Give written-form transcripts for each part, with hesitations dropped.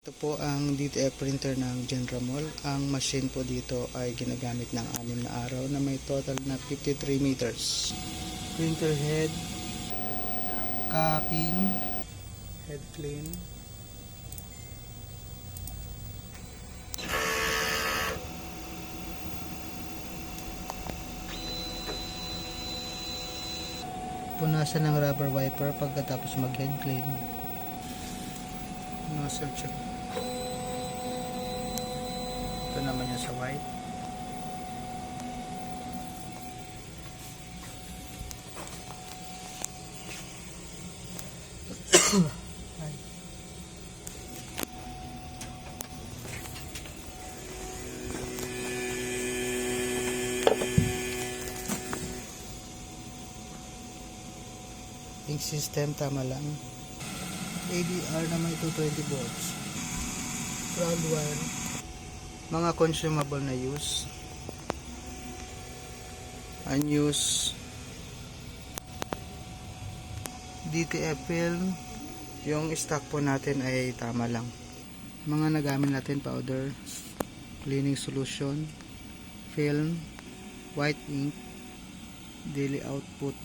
Ito po ang DTF printer ng Genramol. Ang machine po dito ay ginagamit ng 6 na araw na may total na 53 meters. Printer head, capping, head clean, punasan ng rubber wiper pagkatapos mag head clean. Nozzle check. Ito naman yung sa white. Ink system tama lang. ADR naman ito 20 volts. Ground wire. Mga consumable na use. Unused DTF film. Yung stock po natin ay tama lang. Mga nagamit natin powder, cleaning solution, film, white ink, daily output.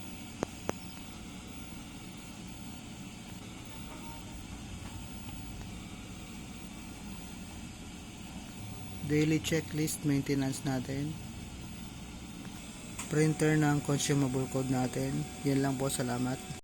Daily checklist maintenance natin. Printer ng consumable code natin. Yan lang po, salamat.